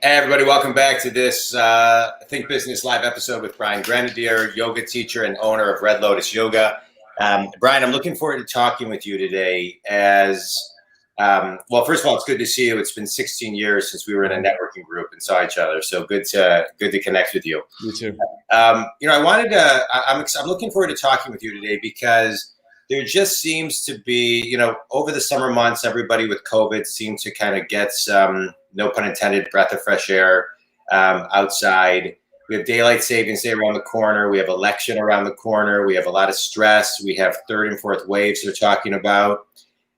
Hey everybody, welcome back to this Think Business Live episode with Brian Granade, yoga teacher and owner of Red Lotus Yoga. Brian, I'm looking forward to talking with you today well, first of all, it's good to see you. It's been 16 years since we were in a networking group and saw each other. So good to connect with you. You too. I'm looking forward to talking with you today because there just seems to be, over the summer months, everybody with COVID seemed to kind of get some, no pun intended, breath of fresh air outside. We have daylight savings day around the corner. We have election around the corner. We have a lot of stress. We have third and fourth waves they're talking about.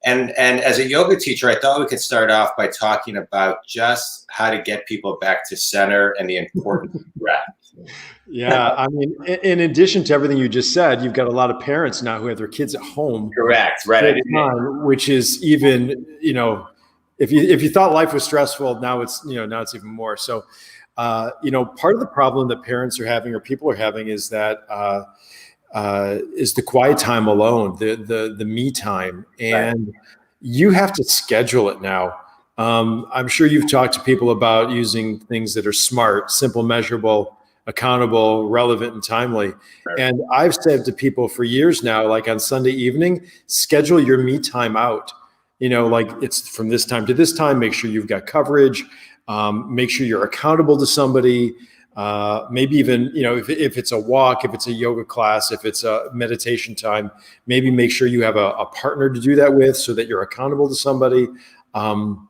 And as a yoga teacher, I thought we could start off by talking about just how to get people back to center and the importance of breath. Yeah, I mean, in addition to everything you just said, you've got a lot of parents now who have their kids at home. Correct, right? Which is even, if you thought life was stressful, now it's even more. So, part of the problem that parents are having or people are having is that is the quiet time alone, the me time, and you have to schedule it now. I'm sure you've talked to people about using things that are smart, simple, measurable, accountable, relevant, and timely. Right. And I've said to people for years now, like on Sunday evening, schedule your me time out. Like it's from this time to this time, make sure you've got coverage, make sure you're accountable to somebody. Maybe even, if it's a walk, if it's a yoga class, if it's a meditation time, maybe make sure you have a partner to do that with so that you're accountable to somebody, and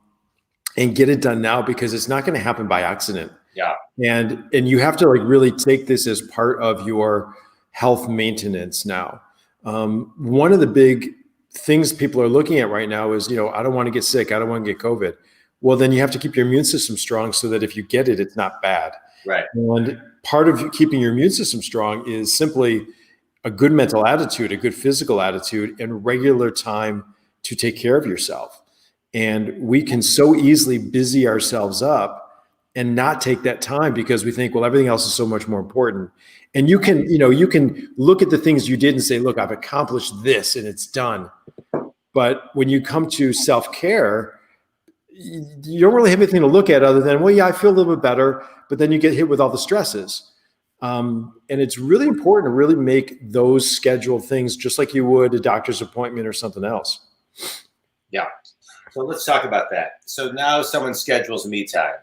get it done now because it's not going to happen by accident. Yeah. And you have to really take this as part of your health maintenance now. One of the big things people are looking at right now is, I don't want to get sick. I don't want to get COVID. Well, then you have to keep your immune system strong so that if you get it, it's not bad. Right. And part of keeping your immune system strong is simply a good mental attitude, a good physical attitude, and regular time to take care of yourself. And we can so easily busy ourselves up and not take that time because we think, well, everything else is so much more important. And you can look at the things you did and say, look, I've accomplished this and it's done. But when you come to self-care, you don't really have anything to look at other than, well, yeah, I feel a little bit better, but then you get hit with all the stresses. And it's really important to really make those scheduled things just like you would a doctor's appointment or something else. Yeah. So let's talk about that. So now someone schedules me time.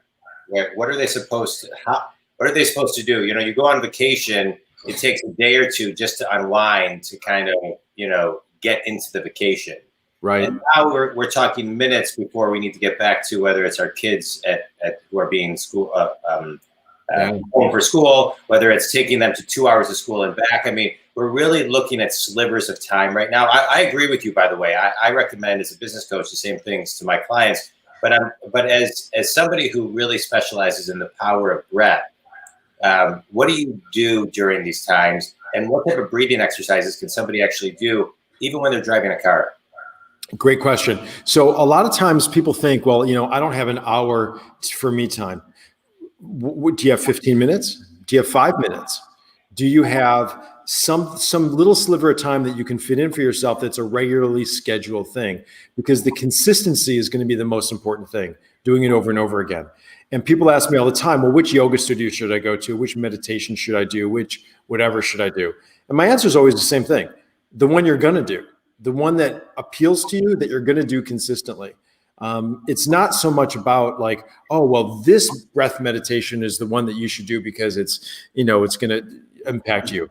What are they supposed to do? You go on vacation, it takes a day or two just to unwind, to kind of, get into the vacation. Right. And now we're talking minutes before we need to get back to whether it's our kids who are being home for school, whether it's taking them to 2 hours of school and back. I mean, we're really looking at slivers of time right now. I agree with you, by the way. I recommend as a business coach the same things to my clients. But as somebody who really specializes in the power of breath, what do you do during these times? And what type of breathing exercises can somebody actually do even when they're driving a car? Great question. So a lot of times people think, well, I don't have an hour for me time. Do you have 15 minutes? Do you have 5 minutes? Do you have some little sliver of time that you can fit in for yourself that's a regularly scheduled thing? Because the consistency is going to be the most important thing, doing it over and over again. And people ask me all the time, well, which yoga studio should I go to? Which meditation should I do? Which whatever should I do? And my answer is always the same thing. The one you're going to do, the one that appeals to you, that you're going to do consistently. It's not so much about like, oh, well, this breath meditation is the one that you should do because it's going to impact you.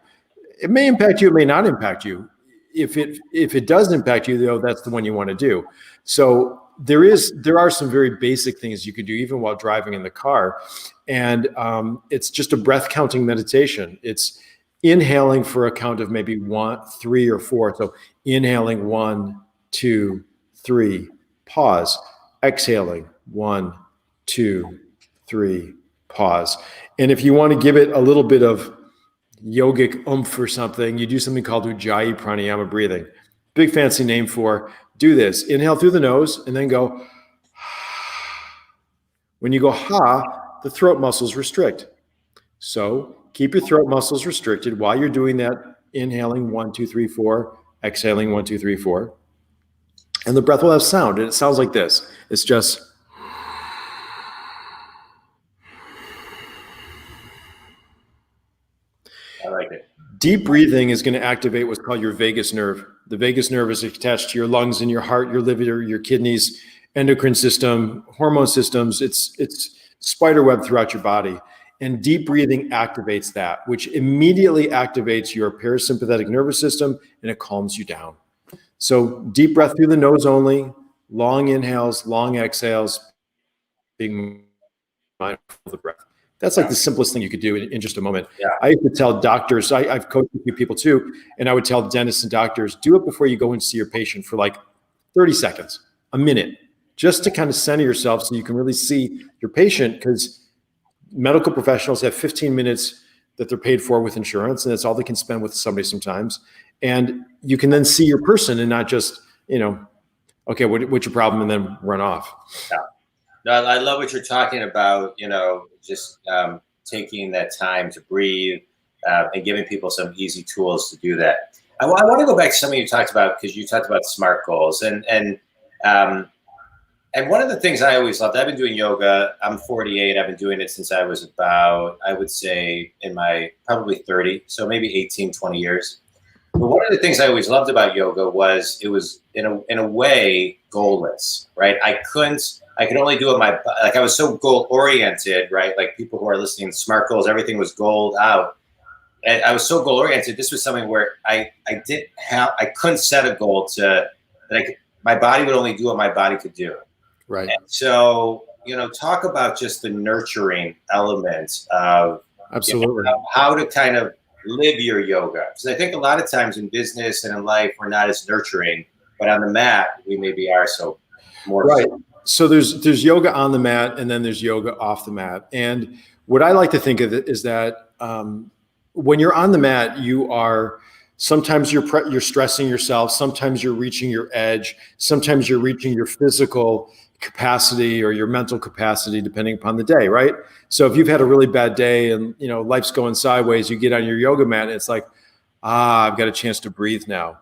It may impact you, it may not impact you. If it does impact you, though, that's the one you want to do. So there are some very basic things you could do even while driving in the car. And it's just a breath counting meditation. It's inhaling for a count of maybe 1, 3, or 4. So inhaling 1, 2, 3, pause. Exhaling 1, 2, 3, pause. And if you want to give it a little bit of yogic oomph or something, you do something called Ujjayi pranayama breathing. Big fancy name for do this. Inhale through the nose and then go. When you go ha, the throat muscles restrict. So keep your throat muscles restricted while you're doing that. Inhaling 1, 2, 3, 4. Exhaling 1, 2, 3, 4. And the breath will have sound. And it sounds like this. It's just. Deep breathing is going to activate what's called your vagus nerve. The vagus nerve is attached to your lungs and your heart, your liver, your kidneys, endocrine system, hormone systems. It's spider web throughout your body. And deep breathing activates that, which immediately activates your parasympathetic nervous system and it calms you down. So deep breath through the nose only, long inhales, long exhales, being mindful of the breath. That's like the simplest thing you could do in just a moment. Yeah. I used to tell doctors, I've coached a few people too, and I would tell dentists and doctors, do it before you go and see your patient for like 30 seconds, a minute, just to kind of center yourself so you can really see your patient, because medical professionals have 15 minutes that they're paid for with insurance, and that's all they can spend with somebody sometimes. And you can then see your person and not just, okay, what's your problem, and then run off. Yeah. No, I love what you're talking about, just taking that time to breathe and giving people some easy tools to do that. I want to go back to something you talked about, because you talked about SMART goals. And one of the things I always loved, I've been doing yoga. I'm 48. I've been doing it since I was about, I would say, in my probably 30, so maybe 18, 20 years. But one of the things I always loved about yoga was it was, in a way, goalless, right? I could only do it I was so goal oriented, right? Like people who are listening, SMART goals, everything was goaled out. And I was so goal oriented. This was something where I couldn't set a goal my body would only do what my body could do. Right. And so, talk about just the nurturing element of absolutely how to kind of live your yoga. Because I think a lot of times in business and in life, we're not as nurturing, but on the mat, we maybe are so more. Right. So there's yoga on the mat, and then there's yoga off the mat. And what I like to think of it is that when you're on the mat, sometimes you're stressing yourself. Sometimes you're reaching your edge. Sometimes you're reaching your physical capacity or your mental capacity, depending upon the day, right? So if you've had a really bad day and life's going sideways, you get on your yoga mat and it's like, I've got a chance to breathe now.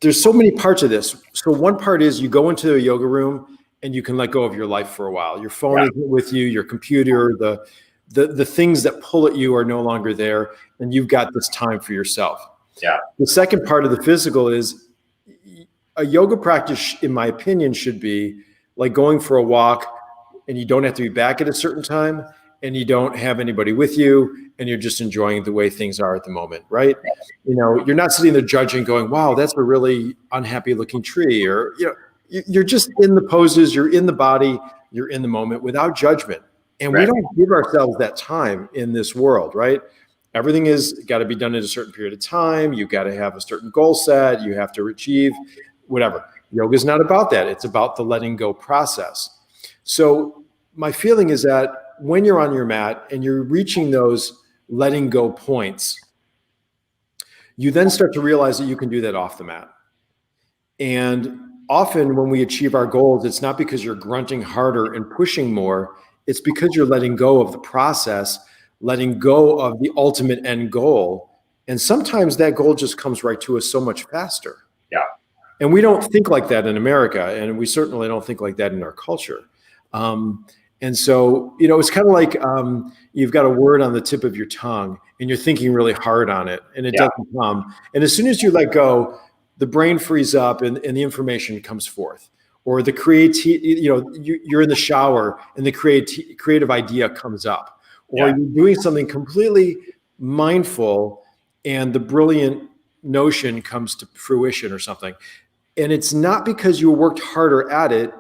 There's so many parts of this. So one part is you go into a yoga room and you can let go of your life for a while. Your phone isn't with you, your computer, the things that pull at you are no longer there, and you've got this time for yourself. Yeah. The second part of the physical is a yoga practice, in my opinion, should be like going for a walk, and you don't have to be back at a certain time, and you don't have anybody with you, and you're just enjoying the way things are at the moment, right? You're not sitting there judging, going, wow, that's a really unhappy looking tree, or, you're just in the poses, you're in the body, you're in the moment without judgment. And we don't give ourselves that time in this world, right? Everything is got to be done in a certain period of time. You've got to have a certain goal set. You have to achieve whatever. Yoga is not about that. It's about the letting go process. So my feeling is that when you're on your mat and you're reaching those letting go points, you then start to realize that you can do that off the mat. And often when we achieve our goals, it's not because you're grunting harder and pushing more. It's because you're letting go of the process, letting go of the ultimate end goal. And sometimes that goal just comes right to us so much faster. Yeah. And we don't think like that in America. And we certainly don't think like that in our culture. And so, it's kind of like you've got a word on the tip of your tongue and you're thinking really hard on it and it doesn't come. And as soon as you let go, the brain frees up and the information comes forth. Or the you're in the shower and the creative idea comes up. Or you're doing something completely mindful and the brilliant notion comes to fruition or something. And it's not because you worked harder at it.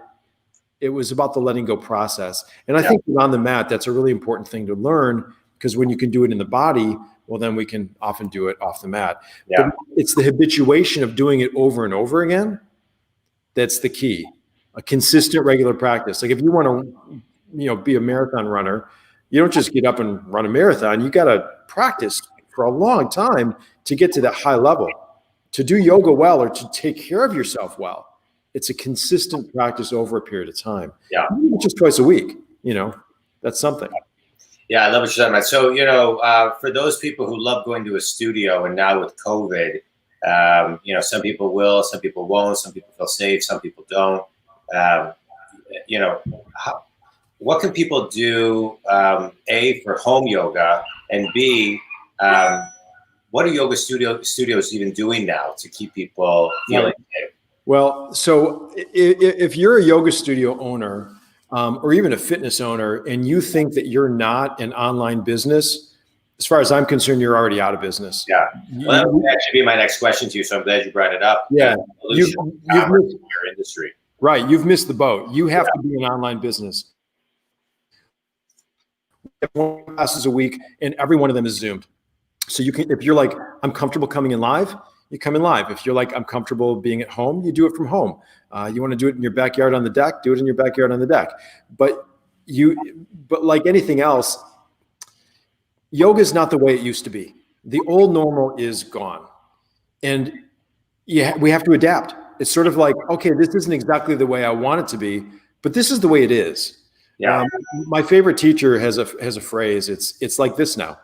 It was about the letting go process. And I think on the mat, that's a really important thing to learn, because when you can do it in the body, well, then we can often do it off the mat. Yeah. But it's the habituation of doing it over and over again. That's the key. A consistent, regular practice. Like if you want to, be a marathon runner, you don't just get up and run a marathon. You got to practice for a long time to get to that high level. To do yoga well or to take care of yourself well, it's a consistent practice over a period of time. Yeah. Just twice a week, that's something. Yeah, I love what you're talking about. So, for those people who love going to a studio, and now with COVID, some people will, some people won't, some people feel safe, some people don't. What can people do, A, for home yoga, and B, what are yoga studios even doing now to keep people feeling safe? Well, so if you're a yoga studio owner or even a fitness owner and you think that you're not an online business, as far as I'm concerned, you're already out of business. Yeah. Well, that would actually be my next question to you. So I'm glad you brought it up. Yeah. You've missed your industry. Right. You've missed the boat. You have to be an online business. One classes a week and every one of them is Zoomed. So you can, if you're like, I'm comfortable coming in live, you come in live. If you're like, I'm comfortable being at home, you do it from home. You want to do it in your backyard on the deck, do it in your backyard on the deck. But like anything else, yoga is not the way it used to be. The old normal is gone. And we have to adapt. It's sort of like, okay, this isn't exactly the way I want it to be, but this is the way it is. Yeah. My favorite teacher has a phrase. It's like this now.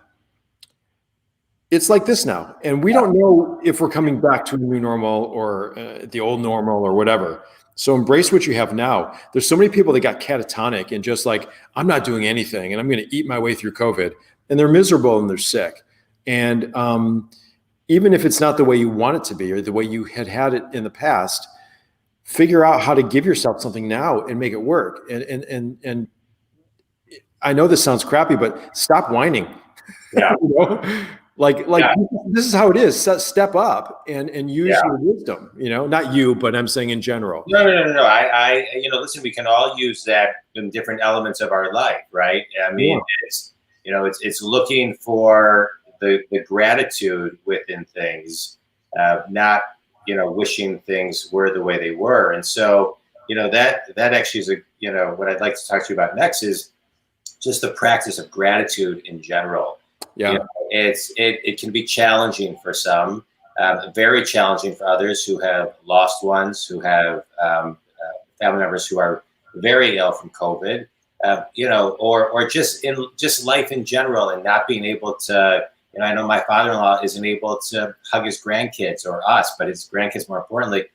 It's like this now. And we don't know if we're coming back to a new normal or the old normal or whatever. So embrace what you have now. There's so many people that got catatonic and just like, I'm not doing anything and I'm going to eat my way through COVID, and they're miserable and they're sick. And even if it's not the way you want it to be or the way you had it in the past, figure out how to give yourself something now and make it work. And I know this sounds crappy, but stop whining. Yeah. You know? Like this is how it is. Step up and use your wisdom, not you, but I'm saying in general. No. I listen, we can all use that in different elements of our life, right? I mean, it's looking for the gratitude within things, not, wishing things were the way they were. And so, that actually is what I'd like to talk to you about next is just the practice of gratitude in general. Yeah. It can be challenging for some, very challenging for others who have lost ones, who have family members who are very ill from COVID, or just life in general, and not being able to. I know my father-in-law isn't able to hug his grandkids or us, but his grandkids more importantly.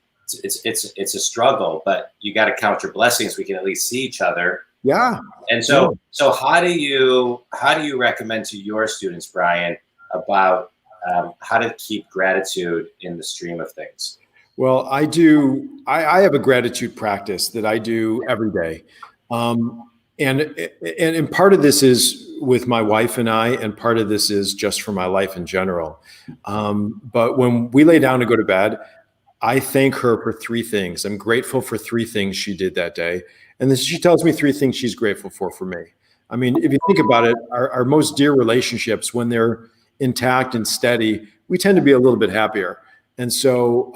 It's a struggle, but you got to count your blessings. We can at least see each other. Yeah. And so how do you recommend to your students, Brian, about how to keep gratitude in the stream of things? Well, I have a gratitude practice that I do every day. And part of this is with my wife and I, and part of this is just for my life in general. But when we lay down to go to bed, I thank her for three things. I'm grateful for three things she did that day. And then she tells me three things she's grateful for me. I mean, if you think about it, our most dear relationships, when they're intact and steady, we tend to be a little bit happier. And so,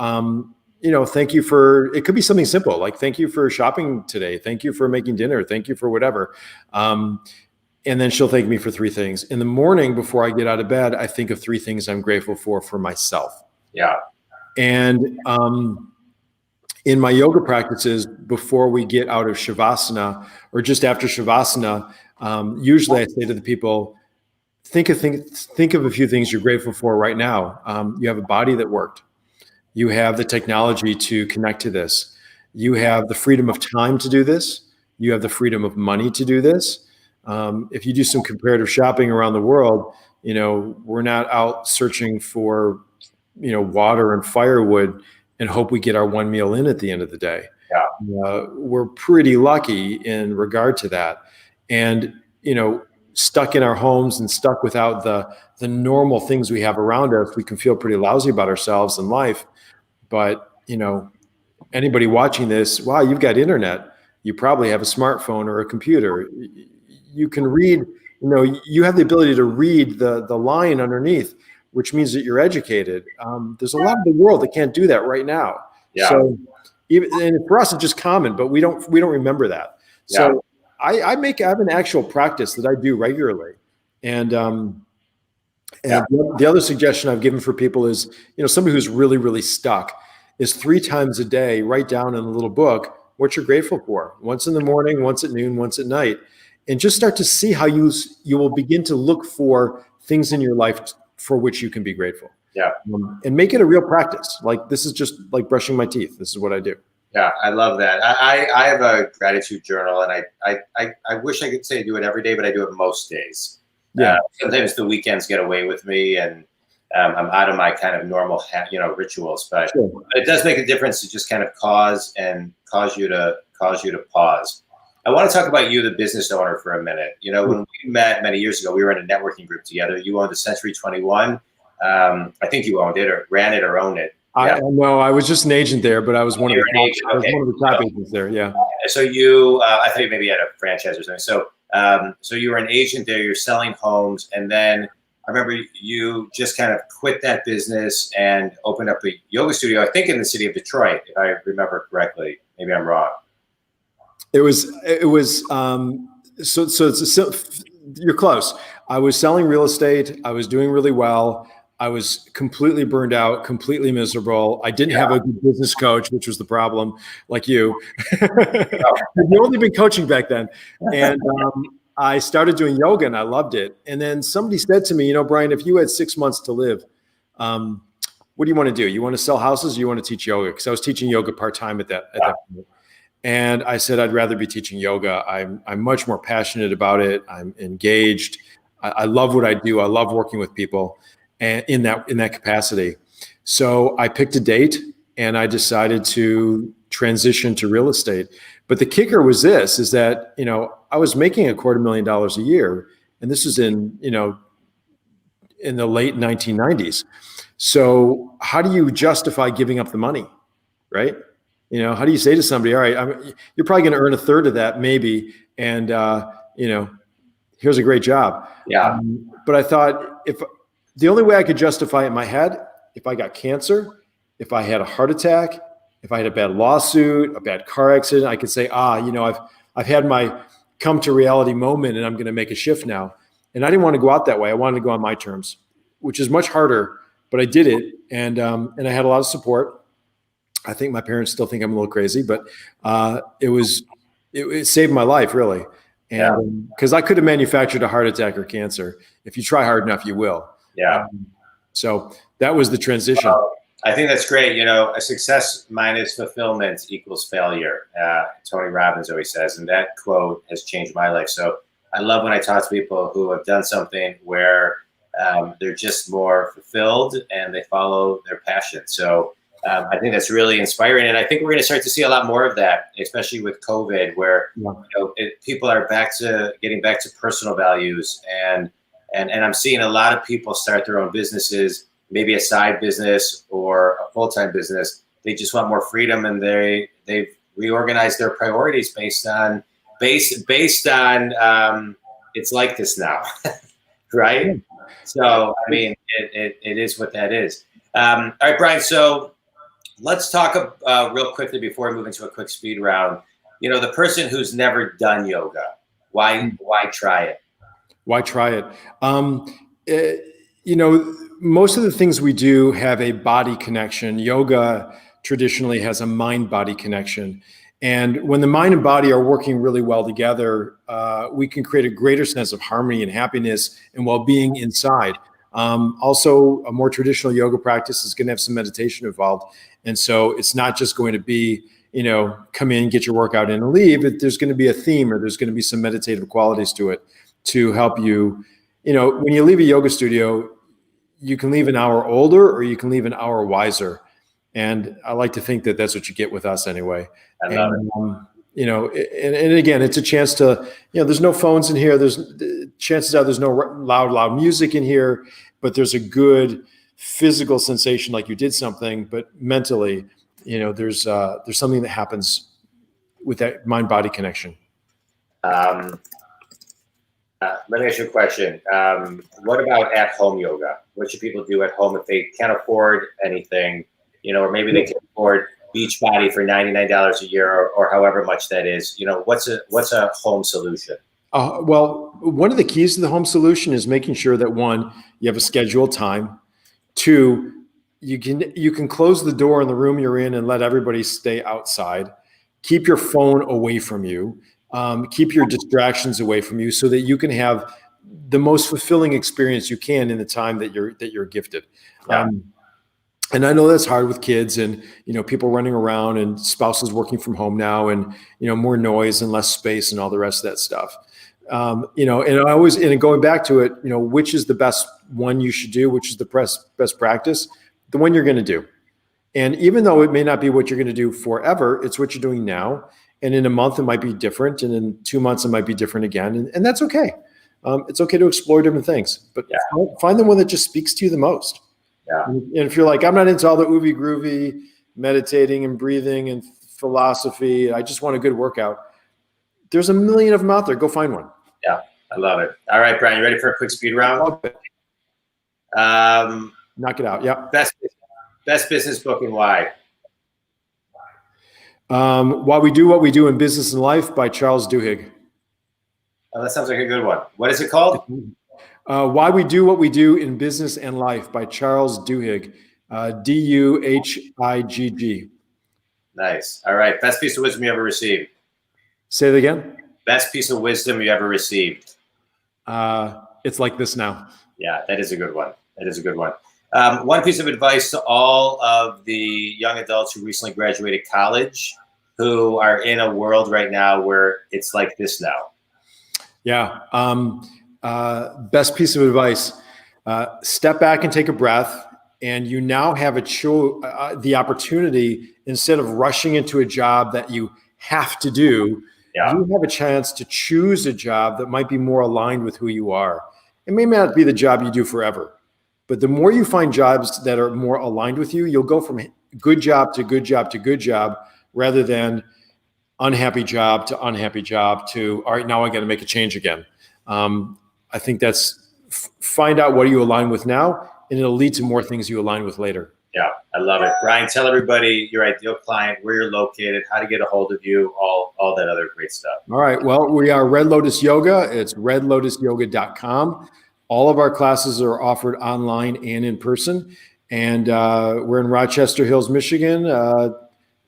thank you for, it could be something simple, like thank you for shopping today. Thank you for making dinner. Thank you for whatever. And then she'll thank me for three things. In the morning, before I get out of bed, I think of three things I'm grateful for myself. Yeah. And in my yoga practices, before we get out of Shavasana or just after Shavasana, usually I say to the people, think of a few things you're grateful for right now. You have a body that worked. You have the technology to connect to this. You have the freedom of time to do this. You have the freedom of money to do this. If you do some comparative shopping around the world, we're not out searching for, water and firewood and hope we get our one meal in at the end of the day. Yeah. We're pretty lucky in regard to that. And, stuck in our homes and stuck without the normal things we have around us, we can feel pretty lousy about ourselves and life. But, anybody watching this, wow, you've got internet. You probably have a smartphone or a computer. You can read, you have the ability to read the line underneath, which means that you're educated. There's a lot of the world that can't do that right now. Yeah. So and for us, it's just common, but we don't remember that. Yeah. So I have an actual practice that I do regularly. And the other suggestion I've given for people is, somebody who's really, really stuck is 3 times a day, write down in a little book what you're grateful for. Once in the morning, once at noon, once at night, and just start to see how you will begin to look for things in your life for which you can be grateful. Yeah. And make it a real practice. Like, this is just like brushing my teeth. This is what I do. Yeah, I love that. I have a gratitude journal, and I wish I could say I do it every day, but I do it most days. Yeah. Sometimes the weekends get away with me, and I'm out of my kind of normal, rituals, but Sure. it does make a difference to just kind of cause you to pause. I want to talk about you, the business owner, for a minute. When we met many years ago, we were in a networking group together. You owned the Century 21. I think you owned it, or ran it, or owned it. Yeah. No, I was just an agent there, but I was one of the You're an agent, okay. one of the top agents there. Yeah. So I thought you maybe had a franchise or something. So you were an agent there. You're selling homes, and then I remember you just kind of quit that business and opened up a yoga studio, I think in the city of Detroit, if I remember correctly. Maybe I'm wrong. It was so you're close. I was selling real estate. I was doing really well. I was completely burned out, completely miserable. I didn't have a good business coach, which was the problem, like you. You'd only been coaching back then. And I started doing yoga and I loved it. And then somebody said to me, Brian, if you had 6 months to live, what do you want to do? You want to sell houses or you want to teach yoga? Because I was teaching yoga part-time at that point. And I said, I'd rather be teaching yoga. I'm much more passionate about it. I'm engaged. I love what I do. I love working with people and in that capacity. So I picked a date and I decided to transition to real estate. But the kicker was is that, I was making $250,000 a year. And this is in the late 1990s. So how do you justify giving up the money, right? How do you say to somebody, all right, you're probably going to earn a third of that maybe. And, here's a great job. Yeah. But I thought if the only way I could justify it in my head, if I got cancer, if I had a heart attack, if I had a bad lawsuit, a bad car accident, I could say, I've had my come to reality moment and I'm going to make a shift now. And I didn't want to go out that way. I wanted to go on my terms, which is much harder, but I did it. And I had a lot of support. I think my parents still think I'm a little crazy, but it saved my life really. And because I could have manufactured a heart attack or cancer. If you try hard enough, you will. Yeah. So that was the transition. I think that's great. A success minus fulfillment equals failure. Tony Robbins always says, and that quote has changed my life. So I love when I talk to people who have done something where they're just more fulfilled and they follow their passion. So I think that's really inspiring. And I think we're going to start to see a lot more of that, especially with COVID, where people are getting back to personal values. And I'm seeing a lot of people start their own businesses, maybe a side business or a full-time business. They just want more freedom, and they've reorganized their priorities based on it's like this now, right? So I mean, it is what that is. All right, Brian. So let's talk real quickly before we move into a quick speed round. The person who's never done yoga, why try it? Why try it? Most of the things we do have a body connection. Yoga traditionally has a mind-body connection. And when the mind and body are working really well together, we can create a greater sense of harmony and happiness and well-being inside. Also, a more traditional yoga practice is going to have some meditation involved. And so it's not just going to be, come in, get your workout in and leave. There's going to be a theme, or there's going to be some meditative qualities to it to help you. When you leave a yoga studio, you can leave an hour older or you can leave an hour wiser. And I like to think that that's what you get with us anyway. I love it. And again, it's a chance to, there's no phones in here. Chances are there's no loud music in here, but there's a good physical sensation like you did something, but mentally, there's something that happens with that mind-body connection. Let me ask you a question. What about at-home yoga? What should people do at home if they can't afford anything, or maybe they can afford Beachbody for $99 a year or however much that is? What's a home solution? Well, one of the keys to the home solution is making sure that, one, you have a scheduled time. Two, you can close the door in the room you're in and let everybody stay outside. Keep your phone away from you. Keep your distractions away from you so that you can have the most fulfilling experience you can in the time that you're gifted. Yeah. And I know that's hard with kids and, people running around and spouses working from home now and, more noise and less space and all the rest of that stuff. And I always, and going back to it, which is the best one you should do, which is the best practice, the one you're going to do. And even though it may not be what you're going to do forever, it's what you're doing now. And in a month, it might be different. And in 2 months, it might be different again. And that's okay. It's okay to explore different things, but find the one that just speaks to you the most. Yeah. And if you're like, I'm not into all the oovy groovy meditating and breathing and philosophy, I just want a good workout. There's a million of them out there. Go find one. Yeah, I love it. All right, Brian, you ready for a quick speed round? Knock it out. Yeah. Best business book and why? Why We Do What We Do in Business and Life by Charles Duhigg. Oh, that sounds like a good one. What is it called? Why We Do What We Do in Business and Life by Charles Duhigg. Duhigg. Nice. All right. Best piece of wisdom you ever received? Say it again. Best piece of wisdom you ever received? It's like this now. Yeah, that is a good one. One piece of advice to all of the young adults who recently graduated college, who are in a world right now where it's like this now. Yeah. Best piece of advice, step back and take a breath. And you now have the opportunity, instead of rushing into a job that you have to do, you have a chance to choose a job that might be more aligned with who you are. It may not be the job you do forever, but the more you find jobs that are more aligned with you, you'll go from good job to good job to good job, rather than unhappy job to unhappy job to, all right, now I got to make a change again. I think that's find out what you align with now, and it'll lead to more things you align with later. Yeah, I love it. Brian, tell everybody your ideal client, where you're located, how to get a hold of you, all that other great stuff. All right. Well, we are Red Lotus Yoga. It's redlotusyoga.com. All of our classes are offered online and in person. And we're in Rochester Hills, Michigan,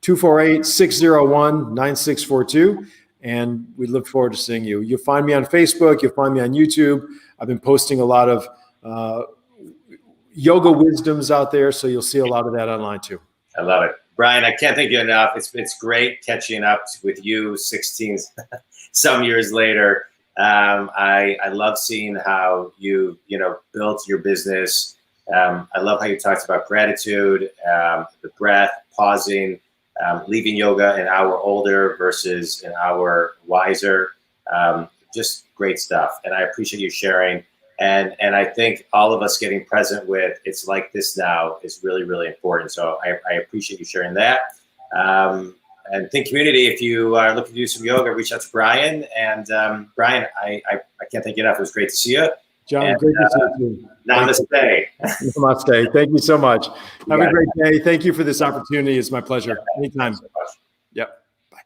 248-601-9642. And we look forward to seeing you. You'll find me on Facebook. You'll find me on YouTube. I've been posting a lot of yoga wisdoms out there, so you'll see a lot of that online too. I love it. Brian, I can't thank you enough. It's great catching up with you 16 some years later. I love seeing how you built your business. I love how you talked about gratitude, the breath, pausing, leaving yoga an hour older versus an hour wiser. Just great stuff. And I appreciate you sharing. And I think all of us getting present with it's like this now is really, really important. So I appreciate you sharing that. And think community, if you are looking to do some yoga, reach out to Brian. And Brian, I can't thank you enough. It was great to see you. John, great to see you. Namaste. Namaste. Thank you so much. Have a great day. Thank you for this opportunity. It's my pleasure. Anytime. Thanks so much. Yep.